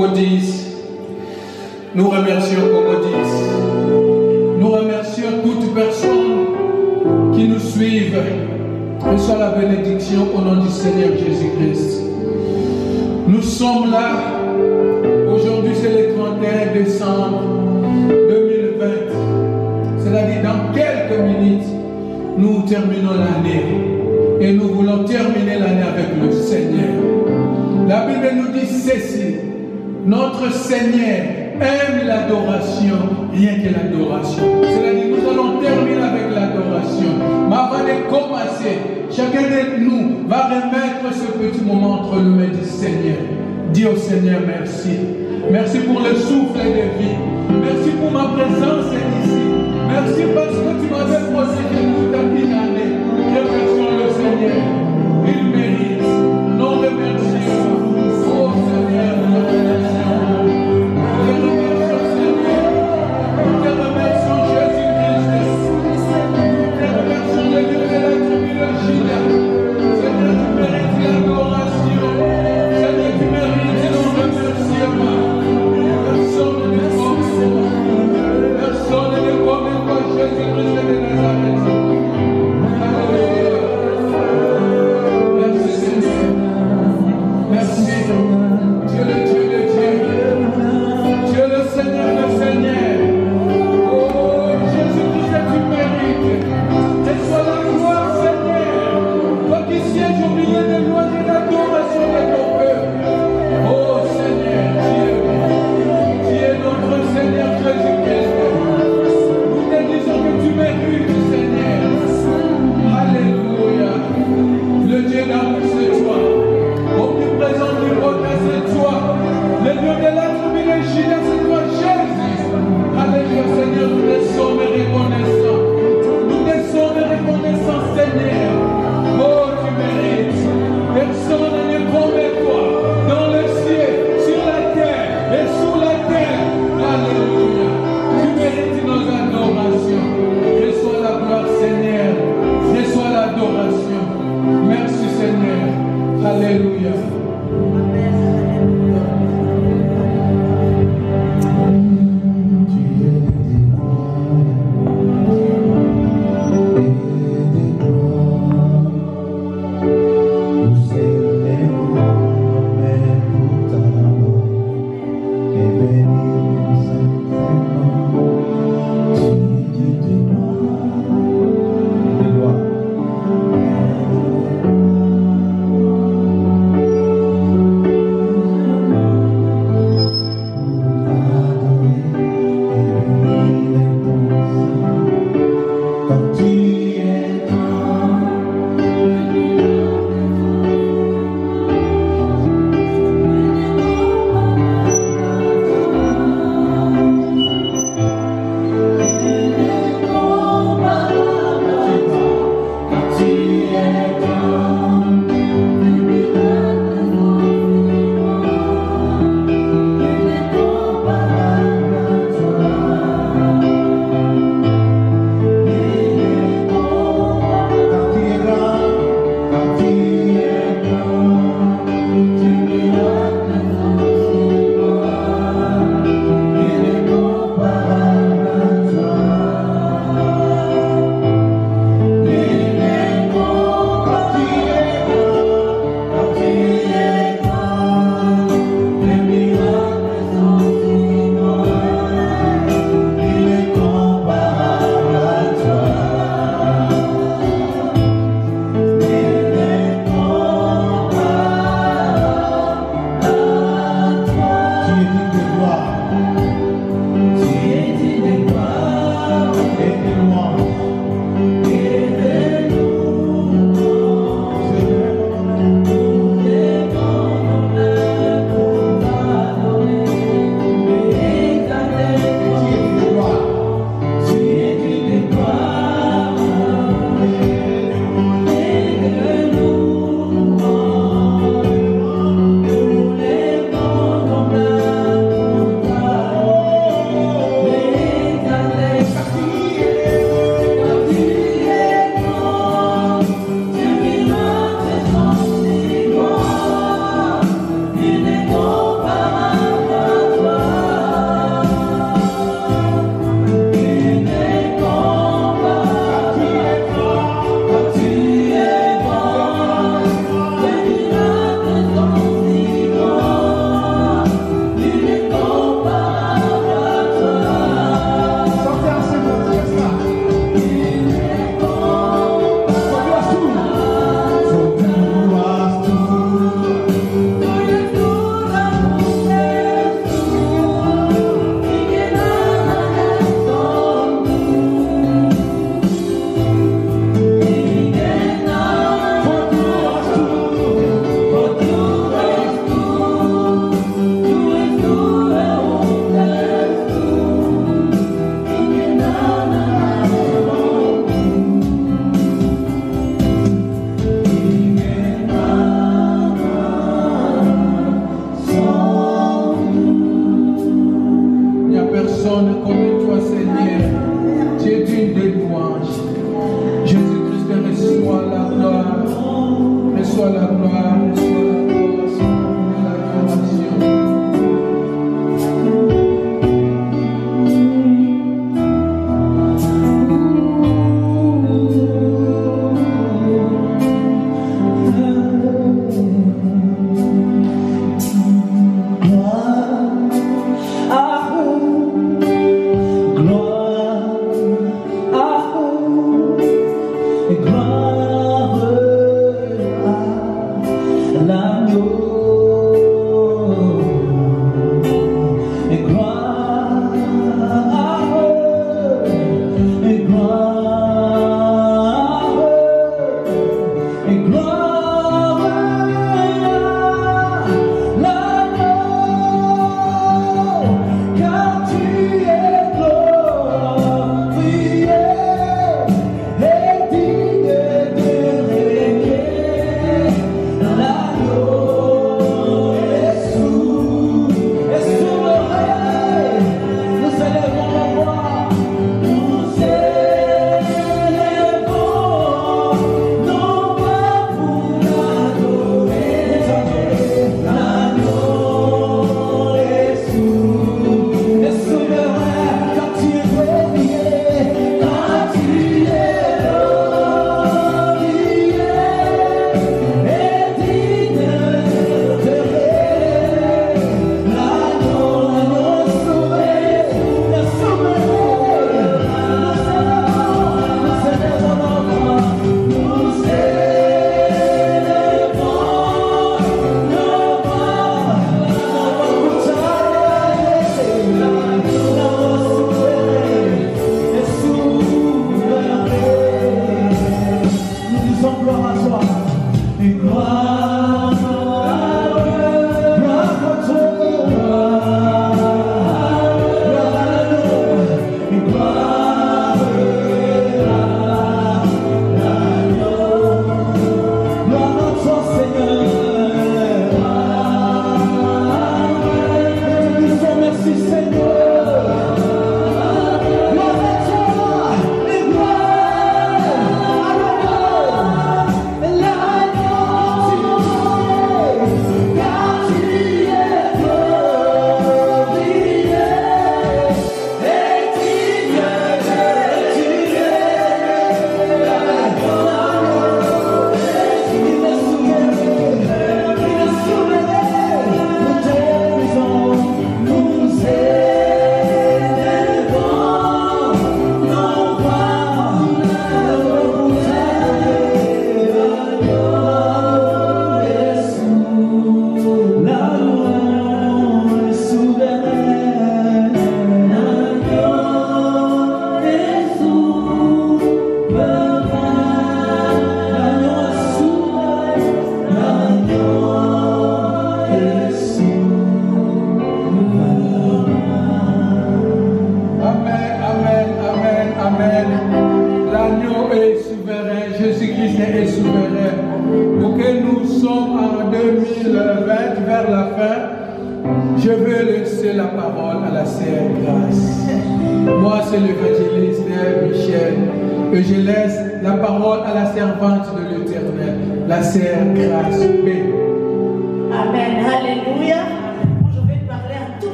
Cogodis. Nous remercions Cogodis. Nous remercions toute personne qui nous suivent. Reçois la bénédiction au nom du Seigneur Jésus-Christ. Nous sommes là. Aujourd'hui, c'est le 31 décembre 2020. C'est-à-dire, dans quelques minutes, nous terminons l'année. Et nous voulons terminer l'année avec le Seigneur. La Bible nous dit ceci. Notre Seigneur aime l'adoration, rien que l'adoration. C'est-à-dire, nous allons terminer avec l'adoration. Mais avant de commencer, chacun de nous va remettre ce petit moment entre les mains du Seigneur. Dis au Seigneur merci. Merci pour le souffle de vie. Merci pour ma présence ici. Merci parce que tu m'avais protégé toute une année. Remercions le Seigneur. Il mérite. Nous remercions. Oh Seigneur, nous remercions. Nous remercions Seigneur. Nous te remercions Jésus-Christ. Nous te remercions le Dieu de la trilogie. Seigneur, tu mérites l'adoration. Seigneur, tu mérites nos remerciements. Personne ne peut personne comme toi, Seigneur. Tu es digne de louange. Jésus-Christ, reçois la gloire. Reçois la gloire. Reçois la gloire. Reçois l'adoration.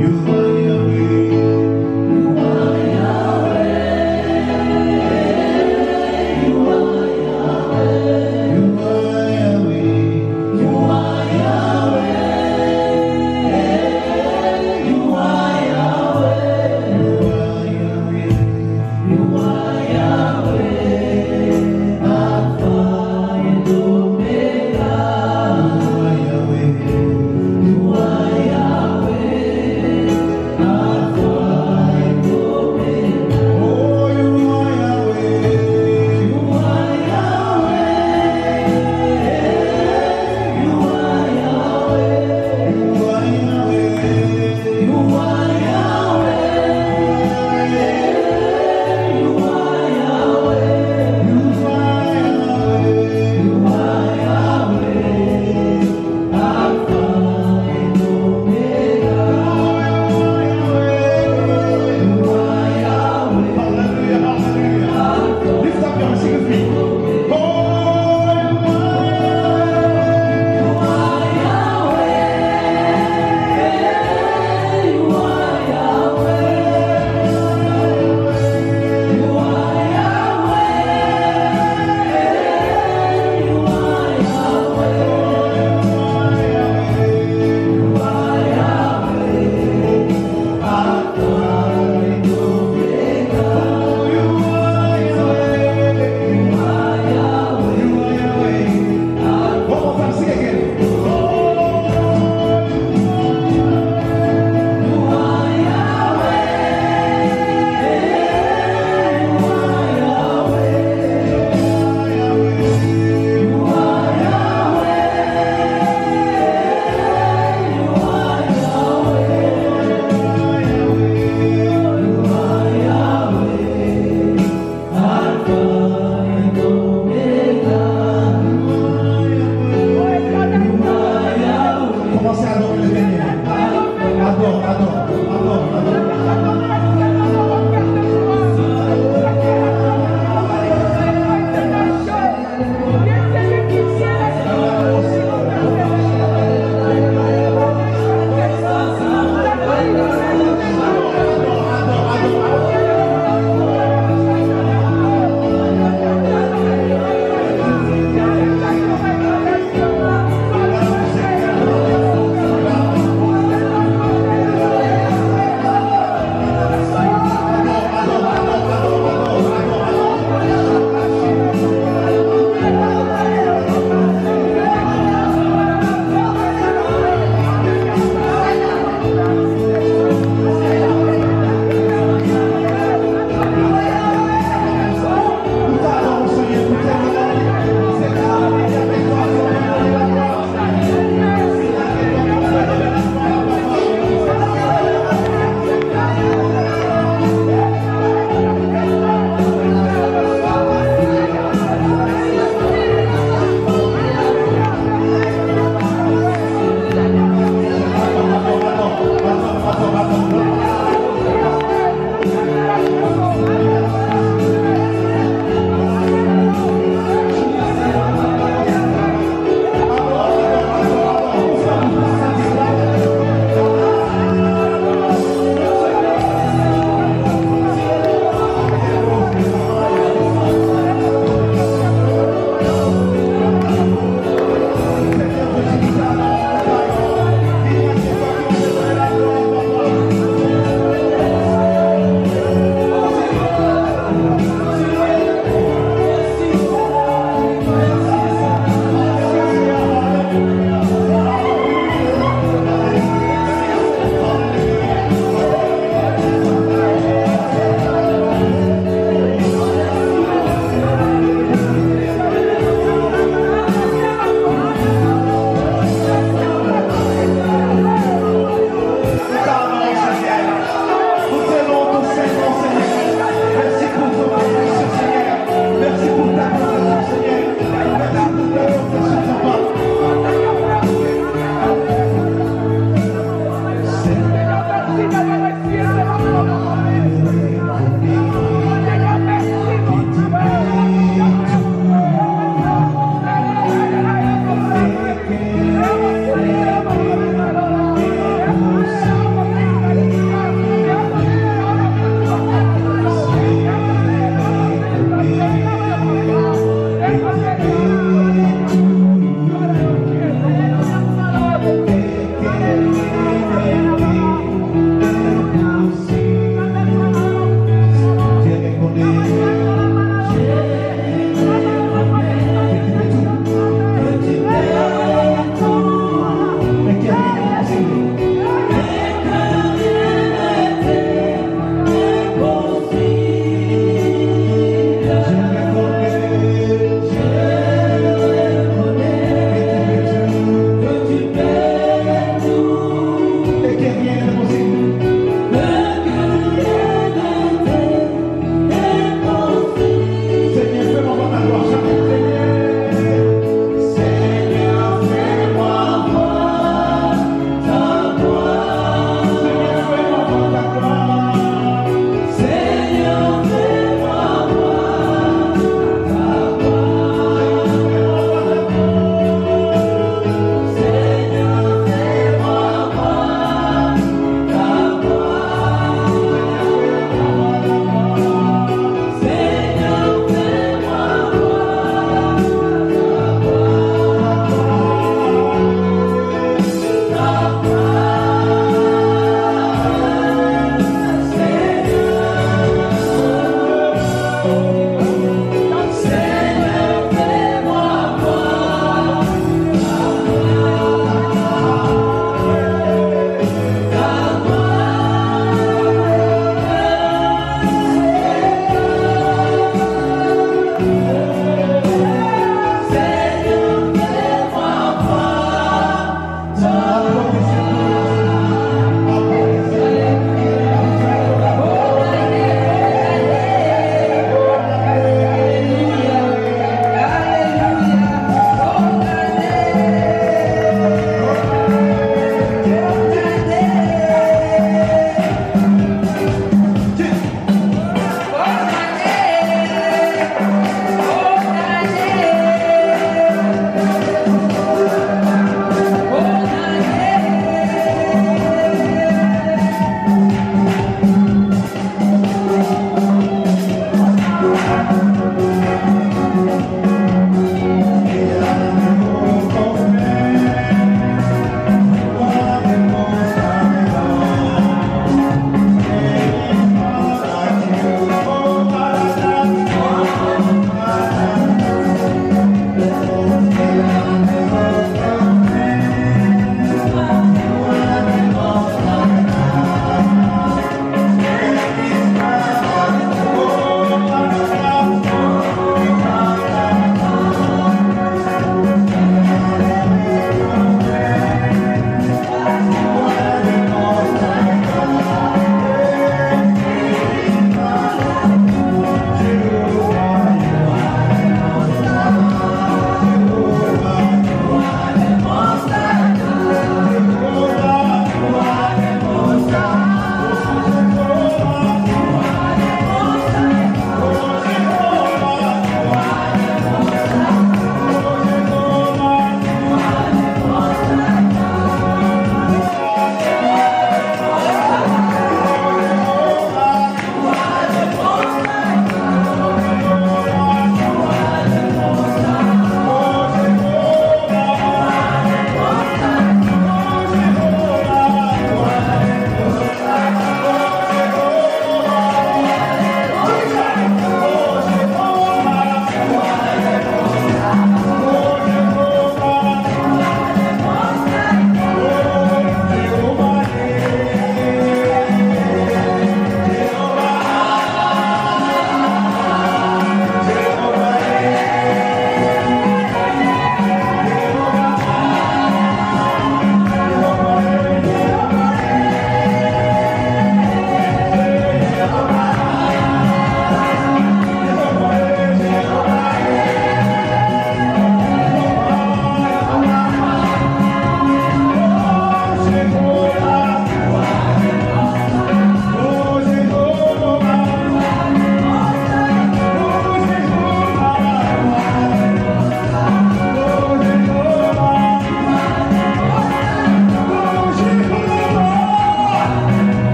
You are Yahweh.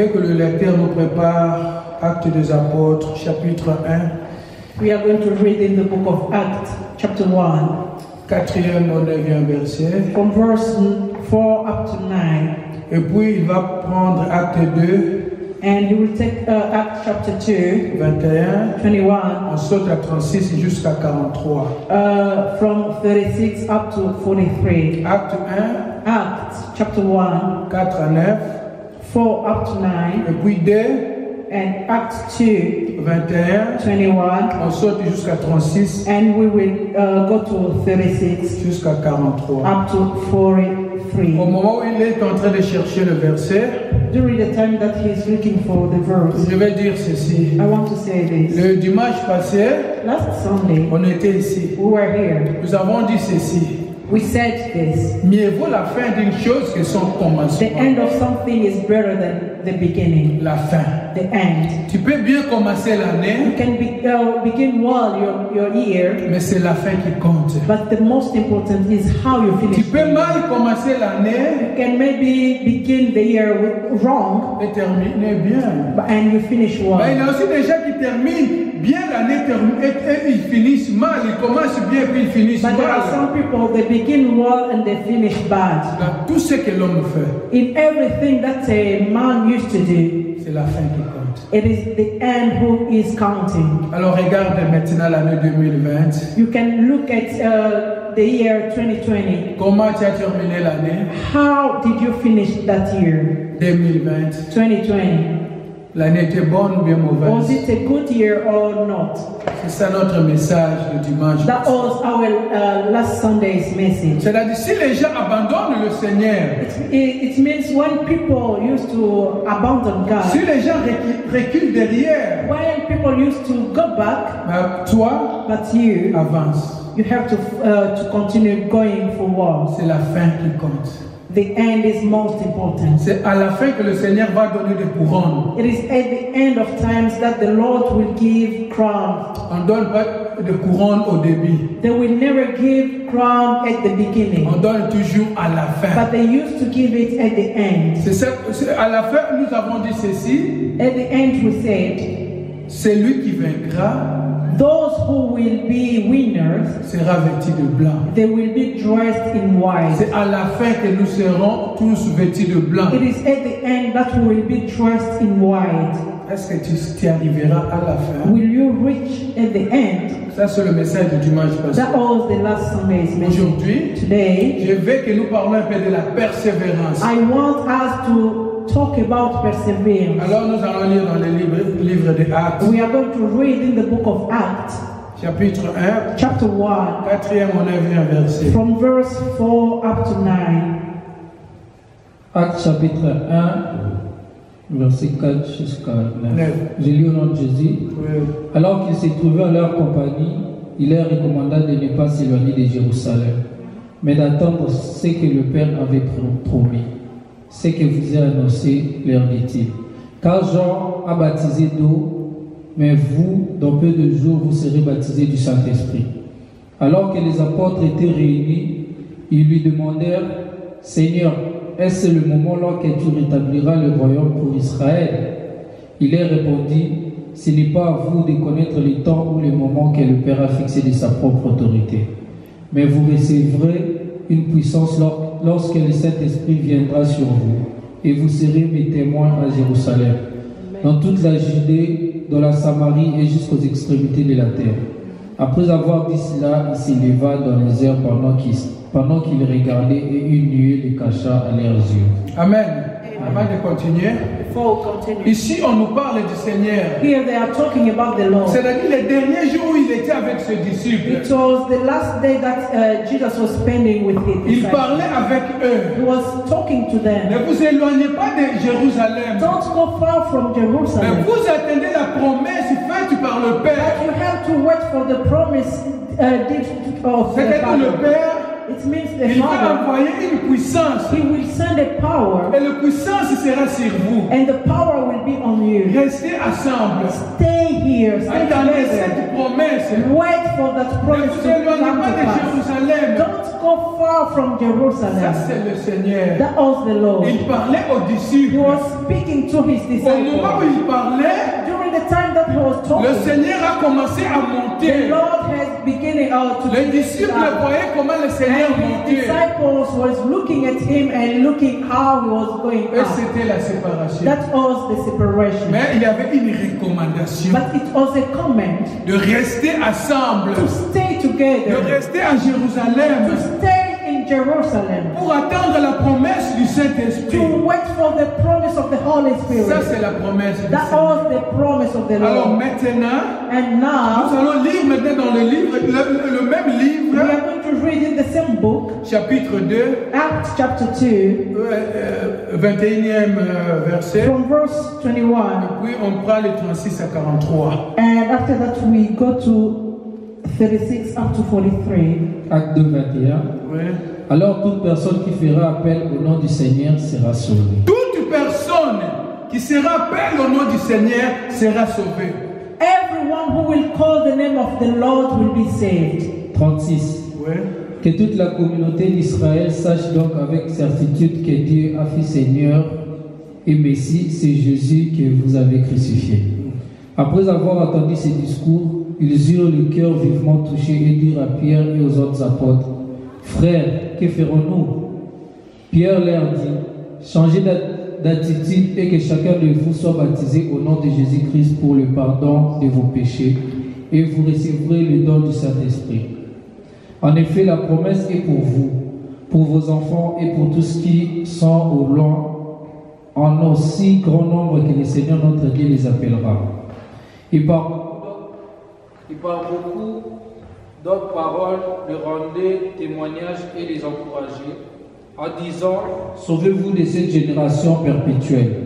que le lecteur nous prépare Actes des Apôtres, chapitre 1. We are going to read in the book of Acts, chapter 1, 4e au 9e verset. from verse 4 up to 9. Et puis il va prendre Acte 2, And you will take Acts chapter 2, 21. 21, On saute à 36 jusqu'à 43. from 36 up to 43. Acte 1, Acts chapter 1, 4 à 9. 4 up to 9. Et puis 2, And Acts 2, 21. 21. On saute jusqu'à 36 And we will go to 36 jusqu'à 43. up to 43. Au moment où il est en train de chercher le verset, During the time that he is looking for the verse, je vais dire ceci. I want to say this. Le dimanche passé, Last Sunday, on était ici. we were here. Nous avons dit ceci. We said this. Mieux vaut la fin d'une chose que son The commencement. end of something is better than the beginning. La fin. The end. Tu peux bien commencer You l'année, can begin well your year, mais c'est la fin qui compte. but the most important is how you Tu finish. peux mal commencer l'année You can maybe begin the year wrong, et terminer bien. and you finish Mais il y well. a aussi des gens qui terminent bien l'année et ils finissent mal. Ils commencent bien puis ils finissent But there are mal. some people, they begin well and they finish bad. Dans tout ce que l'homme fait, In everything that a man used to do, c'est la fin qui compte. it is the end who is counting. Alors regarde maintenant l'année 2020. You can look at the year 2020. Comment tu as terminé l'année How did you finish that year, 2020? 2020? L'année était bonne ou bien Was mauvaise? it a good year or not? C'est ça notre message du dimanche. That was our last Sunday's message. C'est-à-dire si les gens abandonnent le Seigneur, It means when people used to abandon si God, les gens reculent derrière, when people used to go back, ben, toi, but you avance. have to continue going forward. C'est la fin qui compte. The end is most important. C'est à la fin que le Seigneur va donner des couronnes. It is at the end of times that the Lord will give crowns. On ne donne pas de couronne au début. They will never give crown at the beginning, On donne toujours à la fin. but they used to give it at the end. À la fin, nous avons dit ceci. At the end we said, Celui qui vaincra those who will be winners, sera vêtu de blanc. they will be dressed in white. C'est à la fin que nous serons tous vêtus de blanc. It is at the end that we will be dressed in white. Est-ce que tu arriveras à la fin? Will you reach at the end? Ça, c'est le message du dimanche passé. That was the last Sunday's message. Aujourd'hui, Today, je veux que nous parlons un peu de la persévérance. I want us to talk about perseverance. Alors, nous allons lire dans le livre des Actes, We are going to read in the book of Acts, chapitre 1, chapter 1, 4e au 9e verset. from verse 4 up to 9. Actes chapitre 1, verset 4 jusqu'à 9. Neuf. Je lis au nom de Jésus. Oui. Alors qu'ils se trouvaient en leur compagnie, il leur recommanda de ne pas s'éloigner de Jérusalem, mais d'attendre ce que le Père avait promis. Ce que vous avez annoncé, leur dit-il. Car Jean a baptisé d'eau, mais vous, dans peu de jours, vous serez baptisés du Saint-Esprit. Alors que les apôtres étaient réunis, ils lui demandèrent, Seigneur, est-ce le moment là que tu rétabliras le royaume pour Israël? Il leur répondit, ce n'est pas à vous de connaître le temps ou le moment que le Père a fixé de sa propre autorité. Mais vous recevrez une puissance lorsque le Saint-Esprit viendra sur vous, et vous serez mes témoins à Jérusalem, dans toute la Judée, dans la Samarie et jusqu'aux extrémités de la terre. Après avoir dit cela, il s'éleva dans les airs pendant qu'il regardait, et une nuée les cacha à leurs yeux. Amen. Avant de continuer, Before we continue, ici on nous parle du Seigneur. here they are talking about the Lord. C'est-à-dire les derniers jours où il était avec ses disciples. It was the last day that Jesus was spending with his Il disciples. parlait avec eux. He was talking to Ne them. vous éloignez pas de Jérusalem. Don't go far from Mais Jerusalem. vous attendez la promesse faite par le Père. But you have to wait for the promise of the C'est-à-dire le Father. Père, It means the il va Father. envoyer une puissance. He will send a power, Et la puissance sera sur vous. and the power will be on you. Restez ensemble. Stay here, stay Attendez together. cette promesse. Wait for that Ne promise vous to éloignez come pas to de pass. Jérusalem. Don't go far from Ça, Jerusalem. c'est le Seigneur. That was the Lord. Il parlait aux He disciples. was speaking to his Au moment où disciples. il parlait, During the time that he was le talking, Seigneur a commencé à the monter. Lord has beginning to Les disciples voyaient comment le Seigneur and his montait. disciples was looking at him and looking how he was going Et up. c'était la séparation. That was the separation. Mais il y avait une recommandation But it was a comment de rester ensemble, to stay de together, rester à to Jérusalem stay in Jerusalem, pour attendre la promesse du to Saint-Esprit. wait for the promise of the Holy Ça, Spirit. c'est la promesse du That Seigneur. was the promise of the Alors Lord. maintenant, And now, nous allons lire maintenant dans le livre, le même we livre, are going to read in the same book, chapitre 2, Acts chapter 2, 21e verset. from verse 21. Puis on prend les 36 à 43. And after that, we go to 36 up to 43. Acte 2, 21. Oui. Alors toute personne qui fera appel au nom du Seigneur sera sauvée. Toute personne qui se rappelle au nom du Seigneur sera sauvée. Everyone who will call the name of the Lord will be saved. 36. Oui. Que toute la communauté d'Israël sache donc avec certitude que Dieu a fait Seigneur et Messie, c'est Jésus que vous avez crucifié. Après avoir entendu ces discours, ils eurent le cœur vivement touché et dirent à Pierre et aux autres apôtres, frères, que ferons-nous? Pierre leur dit, changez d'attitude et que chacun de vous soit baptisé au nom de Jésus-Christ pour le pardon de vos péchés et vous recevrez le don du Saint-Esprit. En effet, la promesse est pour vous, pour vos enfants et pour tous qui sont au loin, en aussi grand nombre que le Seigneur notre Dieu les appellera. Et par beaucoup d'autres paroles, leur rendaient témoignage et les encourageaient, en disant, sauvez-vous de cette génération perpétuelle.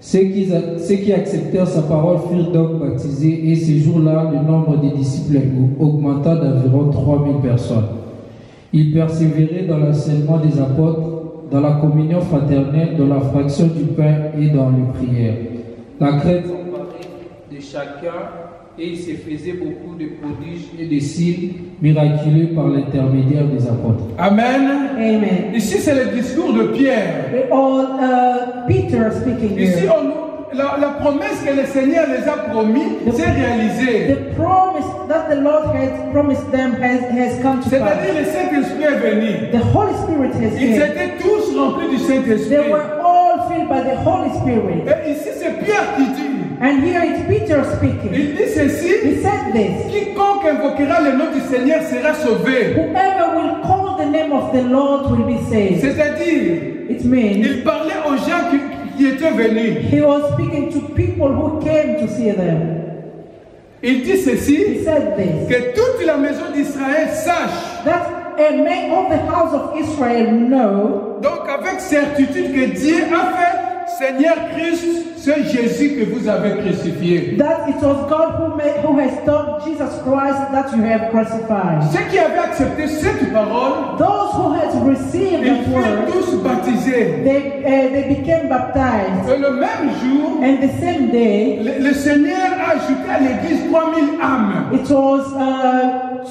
Ceux qui acceptèrent sa parole furent donc baptisés, et ce jour-là, le nombre des disciples augmenta d'environ 3000 personnes. Ils persévéraient dans l'enseignement des apôtres, dans la communion fraternelle, dans la fraction du pain et dans les prières. La crainte s'emparait de chacun, et il se faisait beaucoup de prodiges et de signes miraculeux par l'intermédiaire des apôtres. Amen. Amen. Ici, c'est le discours de Pierre. We all, Peter speaking Ici, here. la promesse que le Seigneur les a promis s'est réalisée. The promise that the Lord has promised them has come to pass. C'est-à-dire, le Saint-Esprit est venu. The Holy Spirit has Ils came. étaient tous remplis du They Saint-Esprit. were all filled by the Holy Spirit. Et ici, c'est Pierre qui dit. And here it's Peter speaking. Il dit ceci. He said this. Quiconque invoquera le nom du Seigneur sera sauvé. Whoever will call the name of the Lord will be saved. C'est-à-dire, It means il parlait aux gens qui étaient venus. he was speaking to people who came to see them. Il dit He ceci, said this. que toute la maison d'Israël sache, That may all the house of Israel know donc avec certitude, que Dieu a fait Seigneur Christ, c'est Jésus que vous avez crucifié. that it was God who has done Jesus Christ that you have crucified. Ceux qui avaient accepté cette parole, Those who had received ils that furent word, tous baptisés. they became baptized. Et le même jour, And the same day, le Seigneur a ajouté à l'église 3000 âmes. it was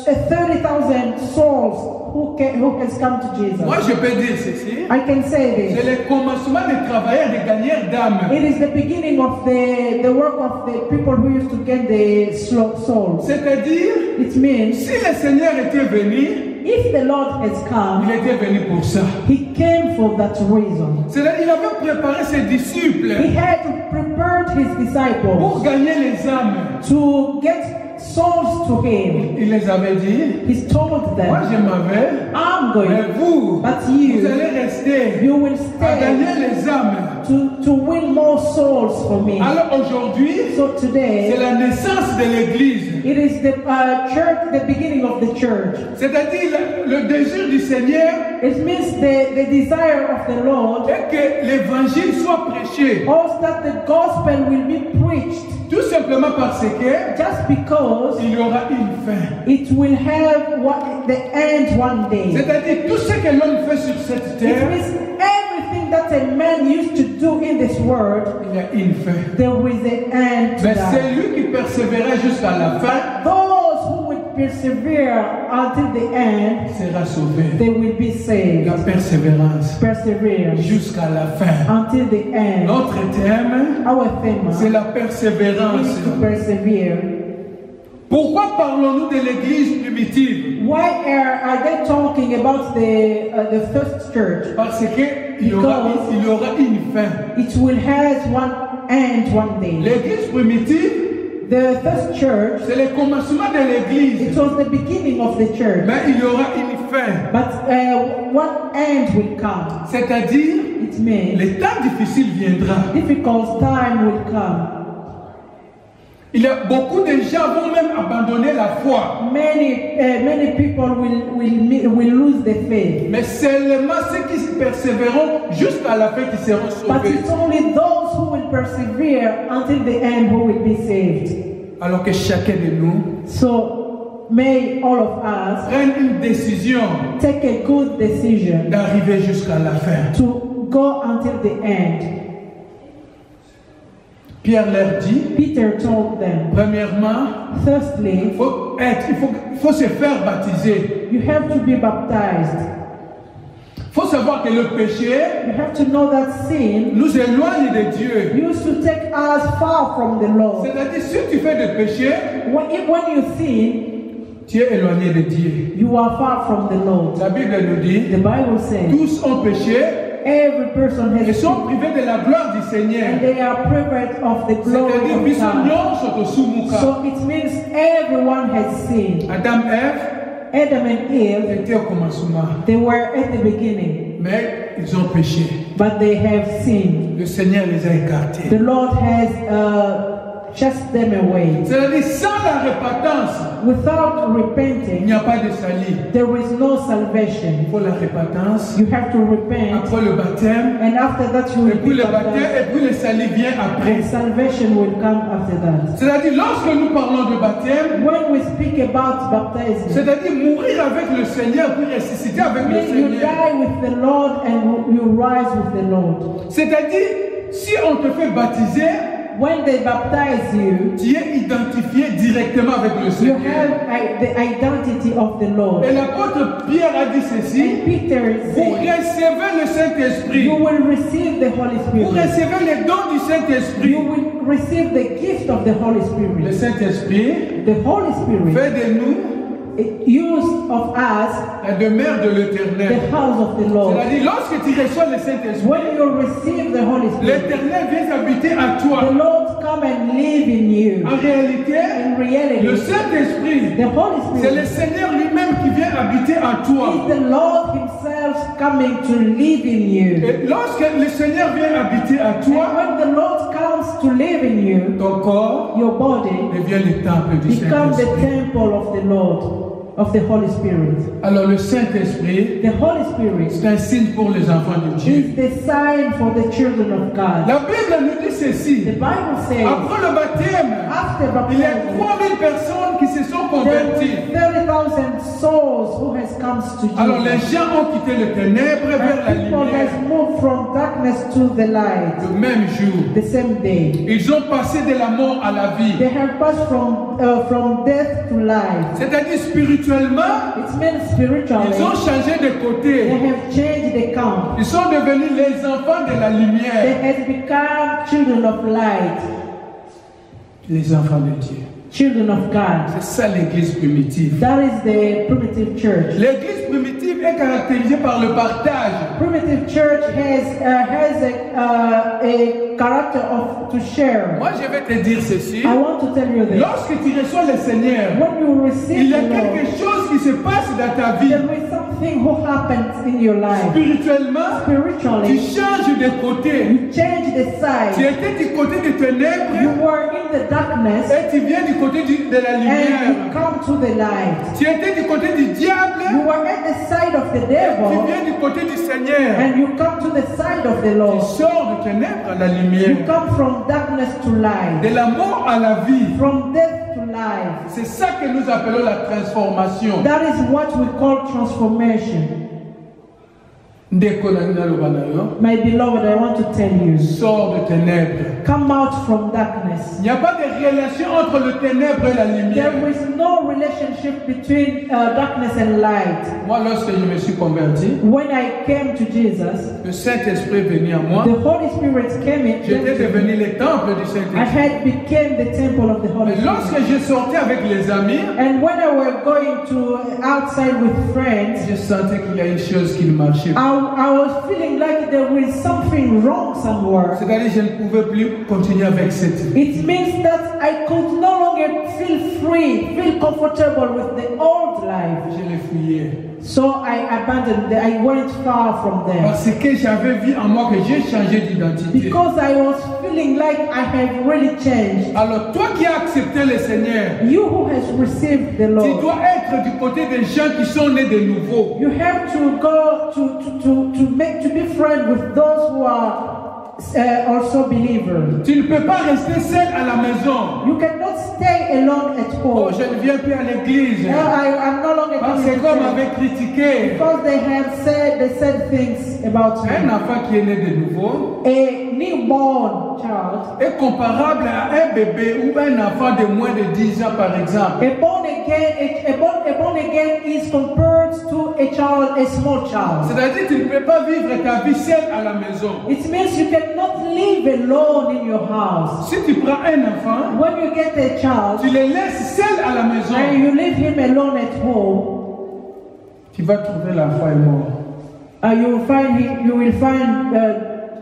30,000 souls who has come to Jesus. Moi, je peux dire ceci. I can say C'est this. le commencement des travailleurs de gagneurs d'âmes. It is the beginning of the work of the people who used to get the souls. C'est-à-dire, It means si le Seigneur était venu, if the Lord has il come, était venu pour ça. He came for that reason. C'est-à-dire, il avait préparé ses disciples He had prepared His pour disciples gagner les âmes. to get souls to Him. Il les avait dit, He told moi them, je m'en vais, I'm mais going, vous, but vous you, allez rester you will à gagner stay les âmes. to win more souls for me. Alors aujourd'hui, So c'est today, la naissance de l'Église. it is the church, the beginning of the church. C'est-à-dire le désir du Seigneur It means the desire of the Lord, est que l'évangile soit prêché. also that the gospel will be preached, Tout simplement parce que just because il y aura une fin. it will have the end one day. C'est-à-dire tout ce que l'homme fait sur cette It terre, means everything that a man used to do in this world, il y a une fin. there is an end to Mais that. c'est lui qui persévéra jusqu'à la fin. Those who would persevere until the end, sera sauvé. they will be saved. La persévérance Persevere jusqu'à la fin. until the end. Notre thème, Our theme c'est la is persévérance. to persevere. Pourquoi parlons-nous de l'église primitive? Why are they talking about the first church? Parce qu'il y aura une fin. It will have one end one day. L'église primitive, The first church, c'est le commencement de it l'église. was the beginning of the church. Mais il y aura une fin. But one end will come. C'est-à-dire, It means le temps difficile viendra. difficult time will come. Il y a beaucoup de gens vont même abandonner la foi. Many people will lose their faith. Mais seulement ceux qui persévéreront jusqu'à la fin qui seront But sauvés. it's only those who will persevere until the end who will be saved. Alors que chacun de nous So may all of us prenne une décision take a good decision d'arriver jusqu'à la fin. to go until the end. Pierre leur dit, Peter told them, premièrement, firstly, il faut se faire baptiser. you have to be baptized. Il faut savoir que le péché You have to know that sin nous éloigne de Dieu. used to take us far from the Lord. C'est-à-dire, si tu fais des péchés, When you sin, tu es éloigné de Dieu. you are far from the Lord. La Bible nous dit, The Bible says tous ont péché every person et has sont sinned privés de la gloire du Seigneur. and they are private of the glory C'est-à-dire, of biso God. nyonso tosumuka. So it means everyone has sinned. Adam, Ève Adam and Eve, étaient au commencement, they were at the beginning, mais ils ont péché. but they have sinned. Le Seigneur les a écartés. The Lord has chased them away. C'est-à-dire, sans la repentance, Without il repenting, n'y a pas de salut. there is no salvation. Il faut la repentance, You have to repent, après le baptême, and after that you et will puis be le baptême, baptized. et puis le salut vient après. And salvation will come after that. C'est-à-dire, lorsque nous parlons de baptême, When we speak about baptism, c'est-à-dire mourir avec le Seigneur, puis ressusciter avec le when you Seigneur. die with the Lord and you rise with the Lord. C'est-à-dire, si on te fait baptiser, When they baptize you, tu es identifié directement avec le you Seigneur. have the identity of the Lord. Et l'apôtre Pierre a dit ceci, And Peter vous said, recevez le Saint-Esprit, you will receive the Holy vous Spirit. recevez les dons du Saint-Esprit. You will receive the gift of the Holy Le Spirit. Saint-Esprit The Holy Spirit, fait de nous use of us, la demeure de the l'Éternel. house of the Lord. C'est-à-dire, lorsque tu reçois le Saint-Esprit, When you receive the Holy Spirit, l'Éternel vient habiter à the toi. Lord come and live in you. En réalité, In reality, le Saint-Esprit, the Holy c'est le Spirit Seigneur lui-même qui vient habiter à toi. is the Lord Himself coming to live in you. Et lorsque le Seigneur vient habiter à And toi, when the Lord comes to live in you, ton corps your body devient le temple du becomes the Saint-Esprit. temple of the Lord, of the Holy Spirit. Alors le Saint-Esprit, The Holy Spirit c'est un signe pour les enfants de Dieu. is the sign for the children of God. La Bible nous dit ceci. The Bible says, Après le baptême, after il y a baptism, 3000 personnes qui se sont there converties. were 30,000 souls who has come to Alors les Jesus. gens ont quitté les ténèbres vers la And people lumière. has moved from darkness to the light Le même jour, the same day. ils ont passé de la mort à la vie. They have passed from death to life. C'est-à-dire spirituellement, It means ils spiritually, ont changé de they côté. have changed the count. Ils sont devenus les enfants de la They lumière. have become children of light, Les enfants de Dieu. children of God. C'est ça l'église primitive. That is the primitive church. L'église primitive est caractérisée par le partage. Primitive church has a character of to share. Moi, je vais te dire ceci. I want to tell you this. Lorsque tu reçois le Seigneur, When you il receive y a the Lord, quelque chose qui se passe dans ta vie. there is something who happens in your life. Spirituellement, tu Spiritually, changes de côté. you change the Tu side. étais du côté des You ténèbres were in the darkness et tu viens du côté de la and you lumière. come to the light. Tu étais du côté du diable You were at the side of the et tu devil viens du côté du Seigneur. and you come to the side of the Tu Lord. sors de ténèbres à la You lumière. come from darkness to light, De la mort à la vie. from death to life. C'est ça que nous appelons la transformation. That is what we call transformation. My beloved, I want to tell you, Sors de ténèbres. come out from darkness. Il n'y a pas de relation entre le ténèbre et la lumière. There is no relationship between darkness and light. Moi, lorsque je me suis converti, When I came to Jesus, le Saint-Esprit est venu à moi. the Holy Spirit came in. J'étais devenu le temple du I Saint-Esprit. had became the temple of the Holy Mais lorsque Spirit. je sortais avec les amis, And when I were going to outside with friends, je sentais qu'il y a une chose qui ne marchait pas. I was feeling like there was something wrong somewhere. C'est-à-dire que je ne pouvais plus continuer avec cette vie. It means that I could no longer feel free, feel comfortable with the old life. Je l'ai fouillé. So I abandoned it. I went far from there. Parce que j'avais vu en moi que j'ai changé d'identité. Because I was feeling like I have really changed. Alors toi qui as accepté le Seigneur, You who has received the tu Lord, dois être du côté des gens qui sont nés de nouveau. you have to go to be friends with those who are also believers. Tu ne peux pas rester seul à la maison. You cannot stay alone at Oh, home. je ne viens plus à l'église. I'm no longer Parce coming que to comme church. avait critiqué Because they said things about un me. enfant qui est né de nouveau A newborn child, est comparable à un bébé ou un enfant de moins de 10 ans par exemple. a born again is compared to a child, a small child. C'est-à-dire que tu ne peux pas vivre ta vie seule à la maison. It means you cannot live alone in your house. Si tu prends un enfant, When you get a child tu le laisses seul à la and maison, you leave him alone at home, tu vas trouver l'enfant est mort. you will find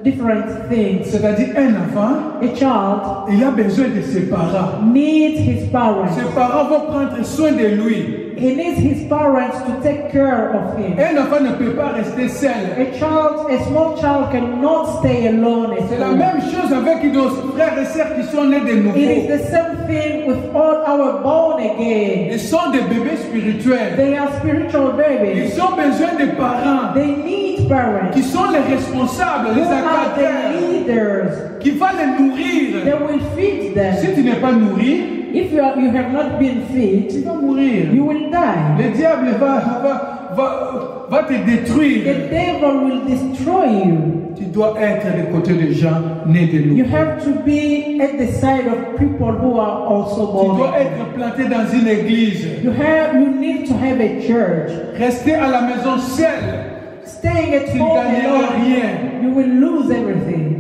different things. C'est-à-dire un enfant, A child il a besoin de ses parents. needs his parents. Ses parents vont prendre soin de lui. He needs his parents to take care of him. Un enfant ne peut pas rester seul. A small child cannot stay alone at C'est la home. même chose avec nos frères et sœurs qui sont nés de It is nouveau. the same thing with all our born again. Ils sont des bébés spirituels. They are spiritual babies. Ils ont besoin de parents They need parents qui sont les responsables, who les are acteurs, the leaders. qui vont les They nourrir. will feed them. Si tu n'es pas nourri, If you have not been tu fed, vas mourir. you will die. Le diable va te détruire. The devil will destroy you. Tu dois être du côté des gens nés de You nouveau. have to be at the side of people who are also Tu born. dois être planté dans une église. You need to have a church. Rester à la maison seul. Staying at Tu home ne gagneras alone, rien. you will lose everything.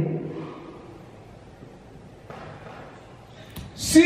Si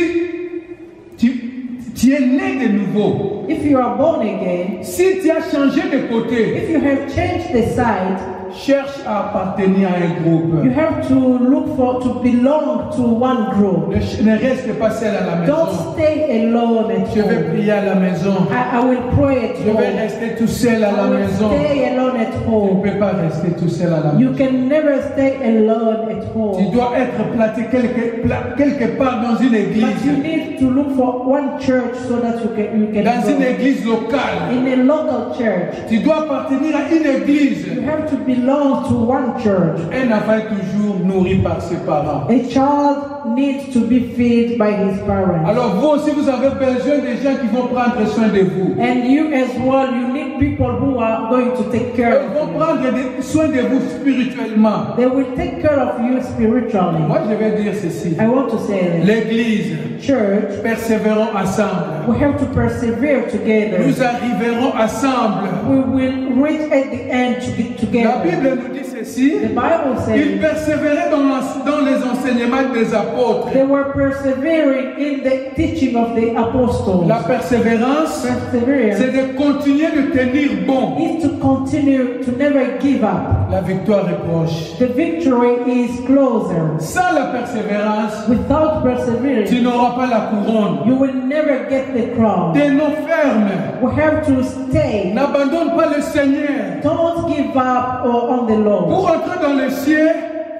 tu es né de nouveau, If you are born again, si tu as changé de côté, if you have changed the side, cherche à appartenir à un groupe. you have to look to belong to one group. Ne reste pas seul à la Don't maison. stay alone at Je vais home. prier à la maison. I will pray at Je vais home. rester tout seul à la I will maison. stay alone at Tu ne home. peux pas rester tout seul à la You maison. can never stay alone at Tu home. dois être planté quelque part dans une But you église. need to look for one church so that you can Dans une go. église locale. In a local church. Tu dois appartenir à une église. You have to belong to one church. Un enfant est toujours nourri par ses parents. A child needs to be fed by his parents. Alors vous aussi, vous avez besoin des gens qui vont prendre soin de vous. And you as well, you need people who are going to take care Ils of vont you. prendre soin de vous spirituellement. They will take care of you spiritually. Moi, je vais dire ceci. I want to say that. L'église, Church, persévérons ensemble. we have to persevere together. Nous arriverons ensemble. We will reach at the end to be La together. Bible nous dit ceci. The Bible Ils says persévéraient dans les enseignements des apôtres. they were persevering in the teaching of the apostles. La persévérance, Perseverance c'est de continuer de tenir bon. is to continue, to never give up. La victoire est proche. The victory is closer. Sans la persévérance, Without tu perseverance, n'auras pas la couronne. you will never get the crown. Tenons ferme. We have to stay. N'abandonne pas le Seigneur. Don't give up on the Lord. Pour entrer dans le ciel,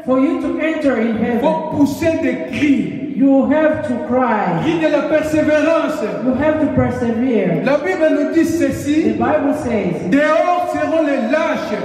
For you to enter in il heaven, faut pousser des cris. you have to cry. Cris de la persévérance. You have to persevere. La Bible nous dit The ceci. Bible says, Dehors seront les lâches,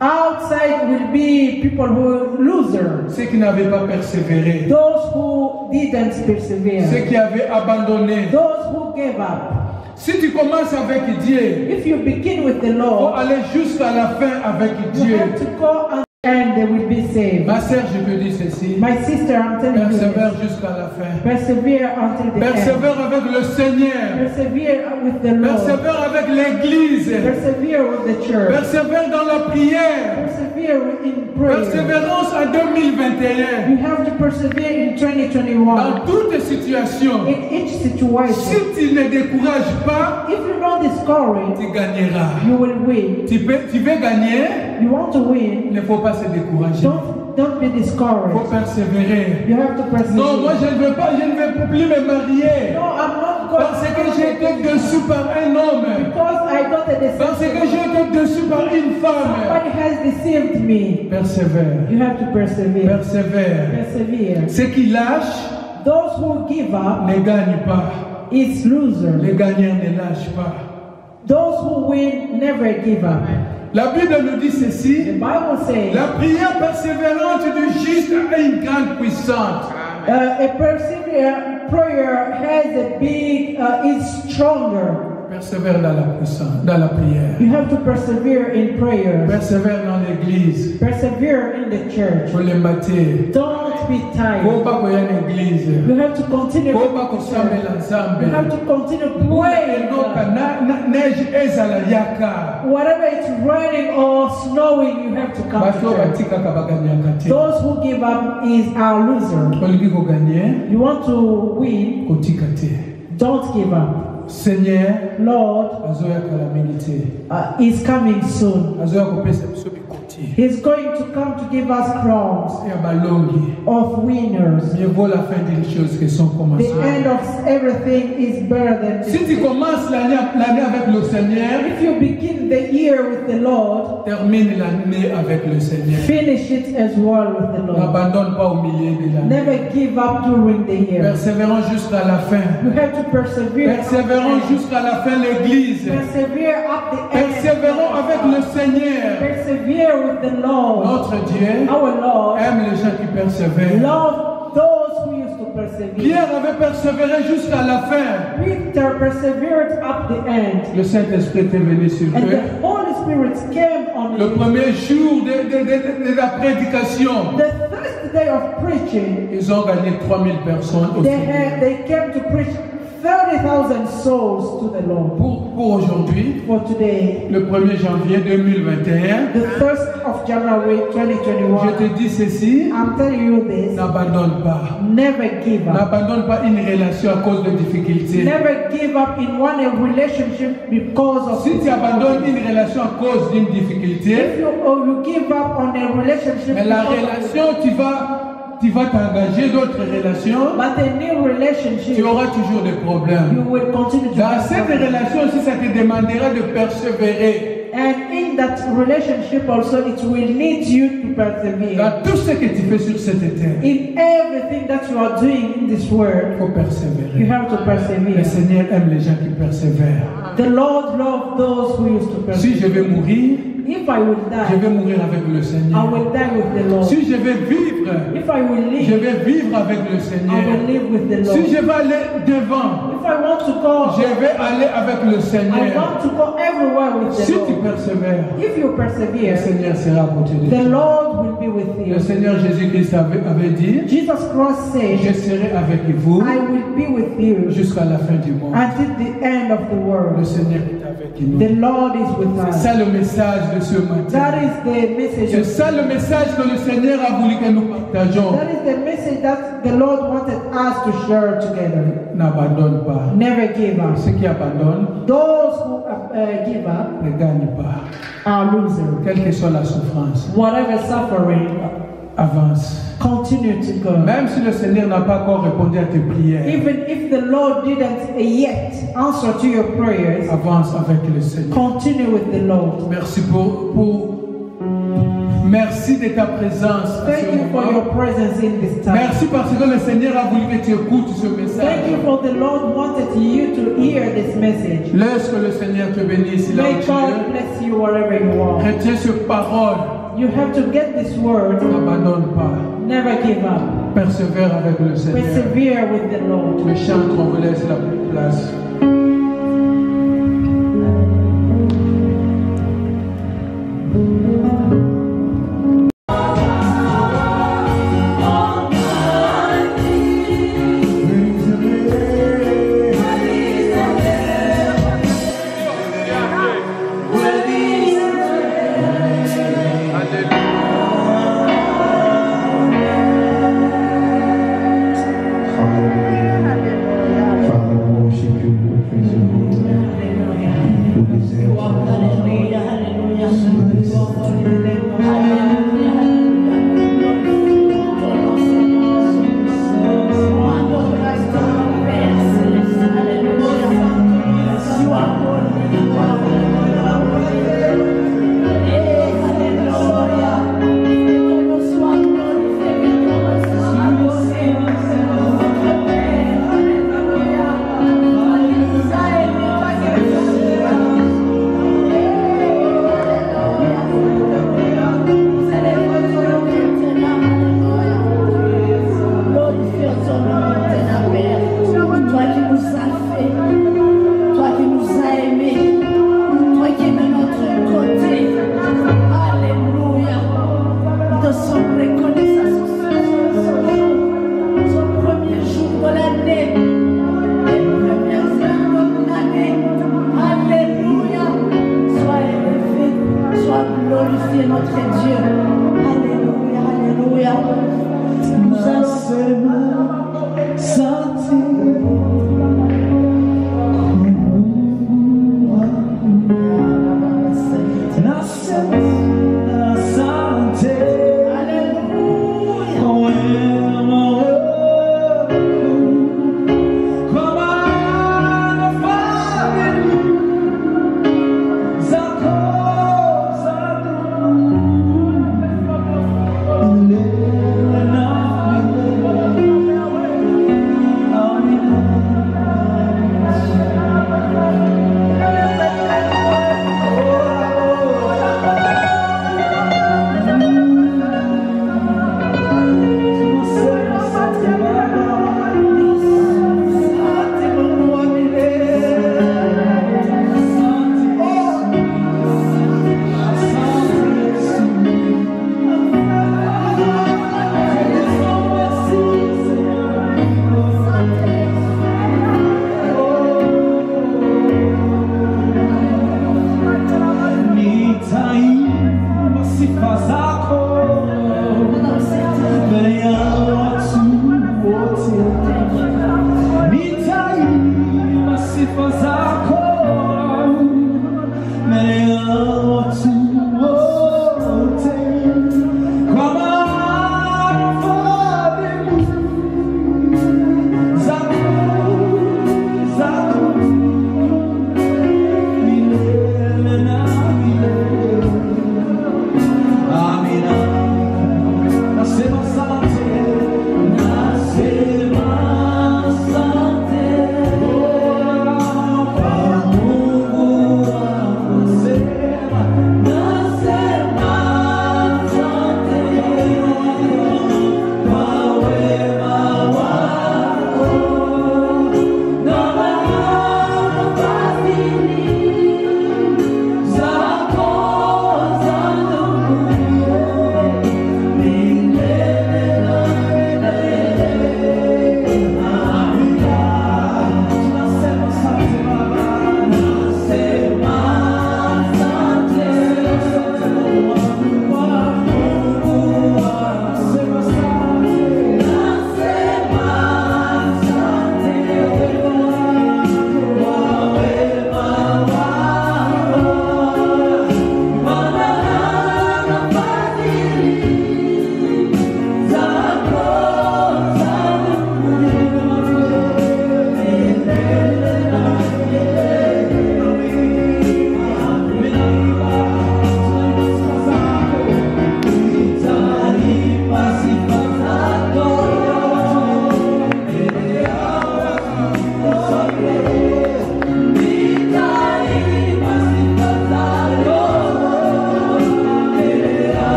outside will be people who are losers. ceux qui n'avaient pas persévéré, Those who didn't ceux persevere. qui avaient abandonné, Those who gave up. Si tu commences avec Dieu, If you begin with the il faut Lord, aller jusqu'à la fin avec you Dieu. have to go and they will be saved. Ma sœur, je te dis ceci. My sister, I'm telling you Persévère this. jusqu'à la fin. Persevere until the end. Persévère avec le Seigneur. Persevere with the Lord. Persévère avec l'Église. Persevere with the church. Persévère dans la prière. Persevere in prayer. Persévérance en 2021. You have to persevere in Dans 2021. toutes situations. In each situation. Si tu ne décourages pas, If you don't discourage, tu gagneras. you will win. Tu veux gagner, You want to win, il ne faut pas se décourager. don't be Il discouraged. faut persévérer. You have to persevere. Non, moi je ne veux pas, je ne veux plus me marier. No, I'm not going Parce que j'ai été déçu par un homme. because I got a Parce que deception. j'ai été déçu par une femme. Somebody has deceived me. Persévère. You have to persevere. Persévère. Persevere. Ceux qui lâchent Those who give up ne gagnent pas. is loser. Les gagnants ne lâchent pas. Those who win never give up. La Bible nous dit The ceci. Bible says La prière persévérante du juste a une grande puissance. a persevere prayer has a big is stronger. Persévère dans la puissance, dans la prière. You have to persevere in prayer. Persévère dans l'église. Persevere in the church. Faut les mater. Don't be Faut tired. pas qu'il y ait une église. You have to continue. Faut pas qu'on s'amène ensemble. You have to continue praying. Neige ezala yaka. Whatever it's raining or snowing, you have to come to Bato church. batika kabaganyaka te. Those who give up is our loser. Olingi koganye, You want to win, kotika te. don't give up. Seigneur, Lord azoyaka la mingi te. is coming soon. Azoya kopesa biso bikoti. He's going to come to give us crowns Ya balongi. of winners. Mieux vaut la fin d'une chose que son The commencement. end of everything is better than Si tu the commences l'année avec le Seigneur, If you begin the year with the Lord, termine l'année avec le Seigneur. finish it as well with the Lord. N'abandonne pas au milieu de l'année. Never give up during the year. Persévérons jusqu'à la fin. You have to persevere. Persévérons jusqu'à la fin l'Église. Persevere up the end. Persévérons avec le Seigneur. Persevere with the Lord. Notre Dieu Our Lord aime les gens qui persévèrent. love those who used to persevere. Pierre avait persévéré jusqu'à la fin. Peter persevered up the end. Le Saint-Esprit était venu sur And eux. the Holy Spirit came on Le him. premier jour de la prédication, The first day of preaching, ils ont gagné 3000 personnes au Seigneur. they came to preach 30,000 souls to the Lord. Pour aujourd'hui, For today, le 1er janvier 2021, the 1st of January je 2021, te dis ceci, I'm telling you this, n'abandonne pas. never give up. N'abandonne pas une relation à cause de difficultés. Never give up in one relationship because of Si tu abandonnes une relation à cause d'une difficulté, if you, or you give up on a relationship mais la because of- relation, tu vas t'engager d'autres relations, but a new relationship, tu auras toujours des you problèmes. will continue to Dans have cette problems. relation aussi, ça te demandera de persévérer. And in that relationship also it will need you to persevere. Dans tout ce que tu fais sur cette terre, In everything that you are doing in this il world, faut you persévérer. have to Le persevere. Seigneur aime les gens qui persévèrent. The Lord loves those who used to Si je persevere. vais mourir, If I will je die, vais mourir avec le I Seigneur. will die with the Lord. Si je vais vivre, If I will je live, vais vivre avec le I will Seigneur. live with the Si Lord. je vais aller devant, If I want to go, je vais aller avec le I Seigneur. want to go everywhere with Si the tu Lord. persévères, If you le persevere, Seigneur sera à côté de the toi. Lord will be with Le you. Seigneur Jésus-Christ avait dit, Jesus Christ je said, serai avec vous I will be with you jusqu'à la fin du monde. until the end of the Le world. Seigneur est avec nous. The Lord is with C'est us. ça le message de ce That matin. is the message. C'est ça le message que le Seigneur a voulu que nous partageons. That is the message that the Lord wanted us to share together. N'abandonne pas. Never give up. Ceux qui abandonnent Those who give up ne gagnent pas. are losers. Quelle que soit la souffrance, Whatever suffering, avance. continue to go. Même si le Seigneur n'a pas encore répondu à tes prières, Even if the Lord didn't yet answer to your prayers, avance avec le Seigneur. continue with the Lord. Merci merci de ta présence à Thank ce you for your moment. presence in this time. Merci parce que le Seigneur a voulu que tu écoutes ce Thank message. you for the Lord wanted you to hear this message. Laisse que le Seigneur te bénisse là où May tu God es. bless you wherever you are. Retiens cette parole. You have to get this word. N'abandonne pas. Never give up. Persévère avec le Seigneur. Persevere with the Lord. Le chantre, on vous laisse la place. glorifier notre Dieu. Alléluia, alléluia. Nous allons sentir